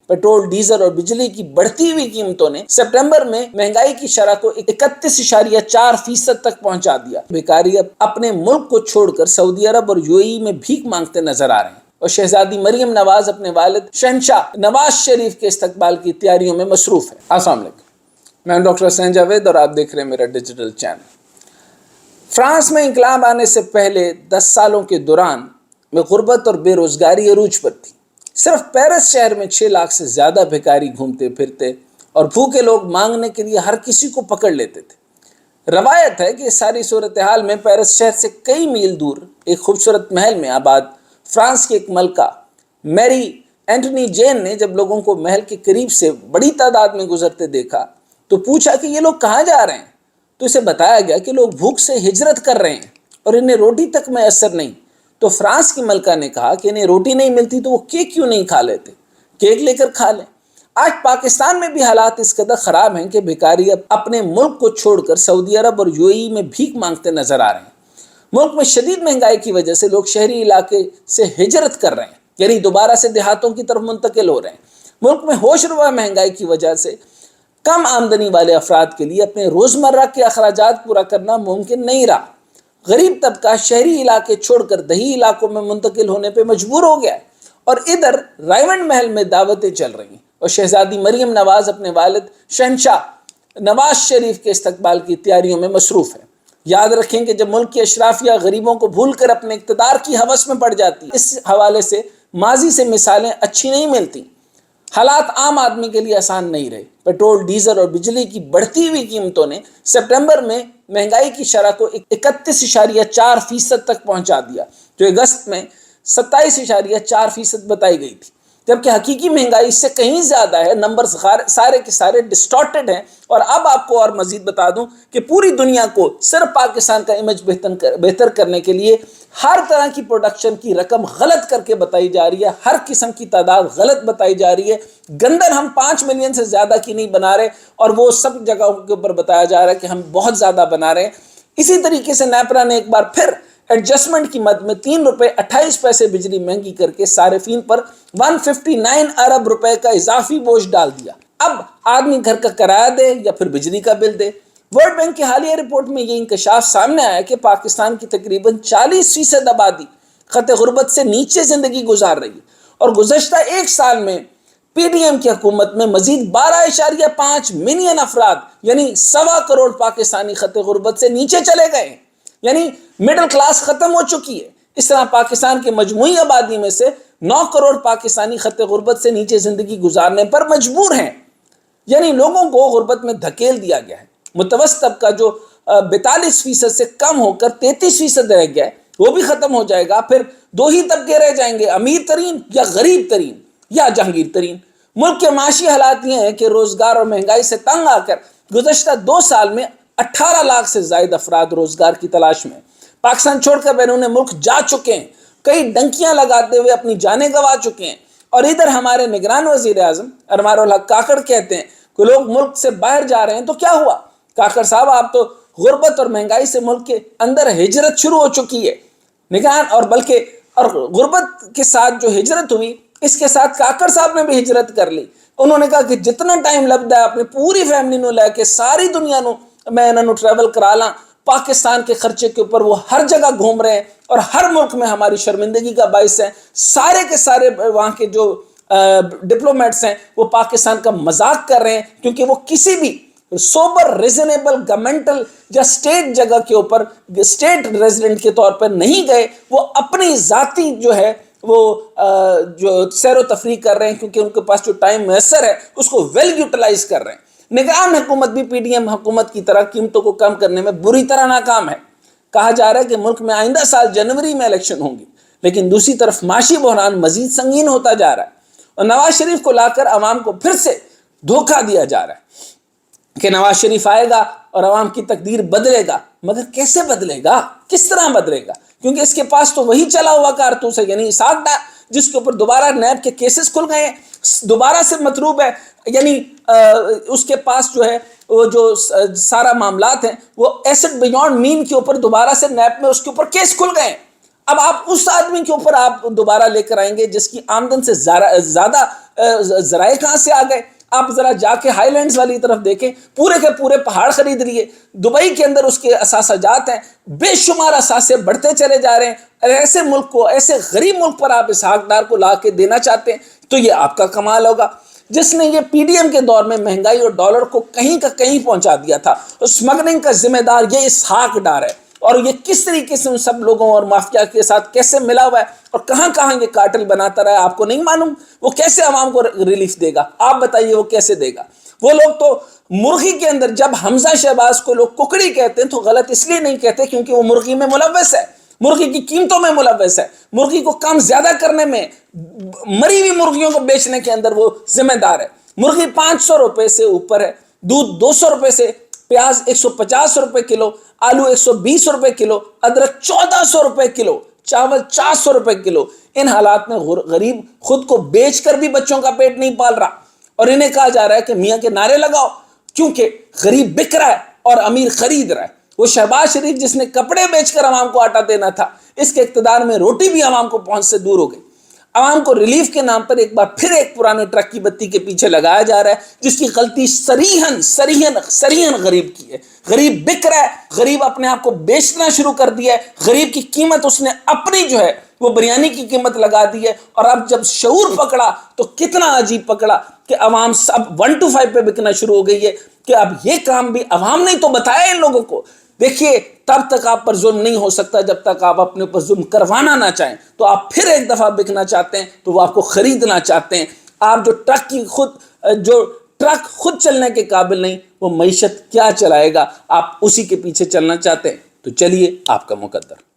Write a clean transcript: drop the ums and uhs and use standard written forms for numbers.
Petrol, diesel اور بجلی کی بڑھتی ہوئی قیمتوں نے سپٹمبر میں مہنگائی کی شرح کو 31.4% تک پہنچا دیا۔ بھیکاری اب اپنے ملک کو چھوڑ کر سعودی عرب اور UAE میں بھیک مانگتے نظر آ رہے ہیں، اور شہزادی مریم نواز اپنے والد شہنشاہ نواز شریف کے استقبال کی تیاریوں میں مصروف ہے۔ السلام علیکم، میں ڈاکٹر حسین جاوید اور آپ دیکھ رہے ہیں میرا ڈیجیٹل چینل۔ فرانس میں انقلاب آنے سے پہلے 10 سالوں کے دوران میں غربت اور بے روزگاری عروج پر تھی۔ صرف پیرس شہر میں 6 لاکھ سے زیادہ بھیکاری گھومتے پھرتے اور بھوکے لوگ مانگنے کے لیے ہر کسی کو پکڑ لیتے تھے۔ روایت ہے کہ اس ساری صورتحال میں پیرس شہر سے کئی میل دور ایک خوبصورت محل میں آباد فرانس کی ایک ملکہ میری اینٹنی جین نے جب لوگوں کو محل کے قریب سے بڑی تعداد میں گزرتے دیکھا تو پوچھا کہ یہ لوگ کہاں جا رہے ہیں، تو اسے بتایا گیا کہ لوگ بھوک سے ہجرت کر رہے ہیں اور انہیں روٹی تک میسر نہیں۔ تو فرانس کی ملکہ نے کہا کہ انہیں روٹی نہیں ملتی تو وہ کیک کیوں نہیں کھا لیتے، کیک لے کر کھا لیں۔ آج پاکستان میں بھی حالات اس قدر خراب ہیں کہ بھیکاری اب اپنے ملک کو چھوڑ کر سعودی عرب اور UAE میں بھیک مانگتے نظر آ رہے ہیں۔ ملک میں شدید مہنگائی کی وجہ سے لوگ شہری علاقے سے ہجرت کر رہے ہیں، یعنی دوبارہ سے دیہاتوں کی طرف منتقل ہو رہے ہیں۔ ملک میں ہوش ربا مہنگائی کی وجہ سے کم آمدنی والے افراد کے لیے اپنے روزمرہ کے اخراجات پورا کرنا ممکن نہیں رہا۔ غریب طبقہ شہری علاقے چھوڑ کر دیہی علاقوں میں منتقل ہونے پہ مجبور ہو گیا ہے، اور ادھر رائمنڈ محل میں دعوتیں چل رہی ہیں اور شہزادی مریم نواز اپنے والد شہنشاہ نواز شریف کے استقبال کی تیاریوں میں مصروف ہے۔ یاد رکھیں کہ جب ملک کی اشرافیہ غریبوں کو بھول کر اپنے اقتدار کی ہوس میں پڑ جاتی ہے، اس حوالے سے ماضی سے مثالیں اچھی نہیں ملتی۔ حالات عام آدمی کے لیے آسان نہیں رہے۔ پیٹرول، ڈیزل اور بجلی کی بڑھتی ہوئی قیمتوں نے سپٹمبر میں مہنگائی کی شرح کو 31.4% تک پہنچا دیا، جو اگست میں 27.4% بتائی گئی تھی، جبکہ حقیقی مہنگائی اس سے کہیں زیادہ ہے۔ نمبرز سارے کے سارے ڈسٹارٹڈ ہیں۔ اور اب آپ کو اور مزید بتا دوں کہ پوری دنیا کو صرف پاکستان کا امیج بہتر کرنے کے لیے ہر طرح کی پروڈکشن کی رقم غلط کر کے بتائی جا رہی ہے، ہر قسم کی تعداد غلط بتائی جا رہی ہے۔ گندم ہم 5 ملین سے زیادہ کی نہیں بنا رہے، اور وہ سب جگہوں کے اوپر بتایا جا رہا ہے کہ ہم بہت زیادہ بنا رہے ہیں۔ اسی طریقے سے نیپرا نے ایک بار پھر ایڈجسٹمنٹ کی مد میں 3 روپے 28 پیسے بجلی مہنگی کر کے صارفین پر 159 ارب روپے کا اضافی بوجھ ڈال دیا۔ اب آدمی گھر کا کرایہ دے یا پھر بجلی کا بل دے۔ ورلڈ بینک کی حالیہ رپورٹ میں یہ انکشاف سامنے آیا کہ پاکستان کی تقریباً 40% آبادی خط غربت سے نیچے زندگی گزار رہی ہے، اور گزشتہ 1 سال میں PDM کی حکومت میں مزید 12.5 ملین افراد یعنی 1.25 کروڑ پاکستانی خط غربت سے نیچے چلے گئے ہیں، یعنی مڈل کلاس ختم ہو چکی ہے۔ اس طرح پاکستان کے مجموعی آبادی میں سے 9 کروڑ پاکستانی خط غربت سے نیچے زندگی گزارنے پر مجبور ہیں، یعنی لوگوں کو غربت میں دھکیل دیا گیا ہے۔ متوسط طبقہ جو 42% سے کم ہو کر 33% رہ گیا ہے، وہ بھی ختم ہو جائے گا۔ پھر 2 ہی طبقے رہ جائیں گے، امیر ترین یا غریب ترین یا جہانگیر ترین۔ ملک کے معاشی حالات یہ ہیں کہ روزگار اور مہنگائی سے تنگ آ کر گزشتہ 2 سال میں 18 لاکھ سے زائد افراد روزگار کی تلاش میں پاکستان چھوڑ کر بیرون ملک جا چکے ہیں، کئی ڈنکیاں لگاتے ہوئے اپنی جانیں گنوا چکے ہیں۔ اور ادھر ہمارے نگران وزیر اعظم انوار الحق کاکڑ کہتے ہیں کہ لوگ ملک سے باہر جا رہے ہیں، تو کیا ہوا؟ کاکڑ صاحب، آپ تو غربت اور مہنگائی سے ملک کے اندر ہجرت شروع ہو چکی ہے۔ نگران اور غربت کے ساتھ جو ہجرت ہوئی، اس کے ساتھ کاکڑ صاحب نے بھی ہجرت کر لی۔ انہوں نے کہا کہ جتنا ٹائم لگتا ہے اپنی پوری فیملی نو لے کے ساری دنیا نو میں انہوں ٹریول کرا لاں، پاکستان کے خرچے کے اوپر وہ ہر جگہ گھوم رہے ہیں اور ہر ملک میں ہماری شرمندگی کا باعث ہیں۔ سارے کے سارے وہاں کے جو ڈپلومیٹس ہیں وہ پاکستان کا مذاق کر رہے ہیں، کیونکہ وہ کسی بھی سوبر ریزنیبل گورنمنٹل یا اسٹیٹ جگہ کے اوپر اسٹیٹ ریزیڈنٹ کے طور پر نہیں گئے، وہ اپنی ذاتی جو ہے وہ جو سیر و تفریح کر رہے ہیں، کیونکہ ان کے پاس جو ٹائم میسر ہے اس کو ویل یوٹیلائز کر رہے ہیں۔ نگران حکومت بھی PDM حکومت کی طرح قیمتوں کو کم کرنے میں بری طرح ناکام ہے۔ کہا جا رہا ہے کہ ملک میں آئندہ سال جنوری میں الیکشن ہوں گی، لیکن دوسری طرف معاشی بحران مزید سنگین ہوتا جا رہا ہے، اور نواز شریف کو لا کر عوام کو پھر سے دھوکہ دیا جا رہا ہے کہ نواز شریف آئے گا اور عوام کی تقدیر بدلے گا۔ مگر کیسے بدلے گا؟ کس طرح بدلے گا؟ کیونکہ اس کے پاس تو وہی چلا ہوا کارتوس ہے، یعنی اسحاق ڈار، جس کے اوپر دوبارہ نیب کے کیسز کھل گئے ہیں، دوبارہ سے مطلوب ہے، یعنی اس کے پاس جو ہے وہ جو سارا معاملات ہیں وہ ایسٹ بیونڈ مین کے اوپر دوبارہ سے نیب میں اس کے اوپر کیس کھل گئے ہیں۔ اب آپ اس آدمی کے اوپر آپ دوبارہ لے کر آئیں گے جس کی آمدن سے زیادہ ذرائع کہاں سے آ گئے؟ آپ ذرا جا کے ہائی لینڈز والی طرف دیکھیں، پورے کے پورے پہاڑ خرید لیے، دبئی کے اندر اس کے اثاثہ جات ہیں، بے شمار اثاثے بڑھتے چلے جا رہے ہیں، اور ایسے ملک کو، ایسے غریب ملک پر آپ اسحاق ڈار کو لا کے دینا چاہتے ہیں، تو یہ آپ کا کمال ہوگا۔ جس نے یہ پی ڈی ایم کے دور میں مہنگائی اور ڈالر کو کہیں کا کہیں پہنچا دیا تھا، اسمگلنگ کا ذمہ دار یہ اسحاق ڈار ہے، اور یہ کس طریقے سے ان سب لوگوں اور مافیا کے ساتھ کیسے ملا ہوا ہے اور کہاں کہاں یہ کارٹل بناتا رہا ہے، آپ کو نہیں معلوم؟ وہ کیسے عوام کو ریلیف دے گا؟ آپ بتائیے وہ کیسے دے گا؟ وہ لوگ تو مرغی کے اندر جب حمزہ شہباز کو لوگ ککڑی کہتے ہیں تو غلط اس لیے نہیں کہتے کیونکہ وہ مرغی میں ملوث ہے، مرغی کی قیمتوں میں ملوث ہے، مرغی کو کام زیادہ کرنے میں، مری ہوئی مرغیوں کو بیچنے کے اندر وہ ذمہ دار ہے۔ مرغی 500 روپے سے اوپر ہے، دودھ 200 روپے سے، پیاز 150 روپے کلو، آلو 120 روپے کلو، ادرک 1400 روپے کلو، چاول 400 روپے کلو۔ ان حالات میں غریب خود کو بیچ کر بھی بچوں کا پیٹ نہیں پال رہا، اور انہیں کہا جا رہا ہے کہ میاں کے نعرے لگاؤ، کیونکہ غریب بک رہا ہے اور امیر خرید رہا ہے۔ وہ شہباز شریف جس نے کپڑے بیچ کر عوام کو آٹا دینا تھا، اس کے اقتدار میں روٹی بھی عوام کو پہنچ سے دور ہو گئی۔ عوام کو ریلیف کے نام پر ایک بار پھر ایک پرانے ٹرک کی بتی کے پیچھے لگایا جا رہا ہے، جس کی غلطی صریحاً غریب کی ہے۔ غریب بک رہا ہے، غریب اپنے آپ کو بیچنا شروع کر دیا ہے، غریب کی قیمت اس نے اپنی جو ہے وہ بریانی کی قیمت لگا دی ہے، اور اب جب شعور پکڑا تو کتنا عجیب پکڑا کہ عوام سب 1 to 5 پہ بکنا شروع ہو گئی ہے کہ اب یہ کام بھی عوام نے تو بتایا ان لوگوں کو۔ دیکھیے، تب تک آپ پر ظلم نہیں ہو سکتا جب تک آپ اپنے اوپر ظلم کروانا نہ چاہیں۔ تو آپ پھر ایک دفعہ بکنا چاہتے ہیں تو وہ آپ کو خریدنا چاہتے ہیں۔ آپ جو ٹرک خود چلنے کے قابل نہیں، وہ معیشت کیا چلائے گا؟ آپ اسی کے پیچھے چلنا چاہتے ہیں، تو چلیے آپ کا مقدر۔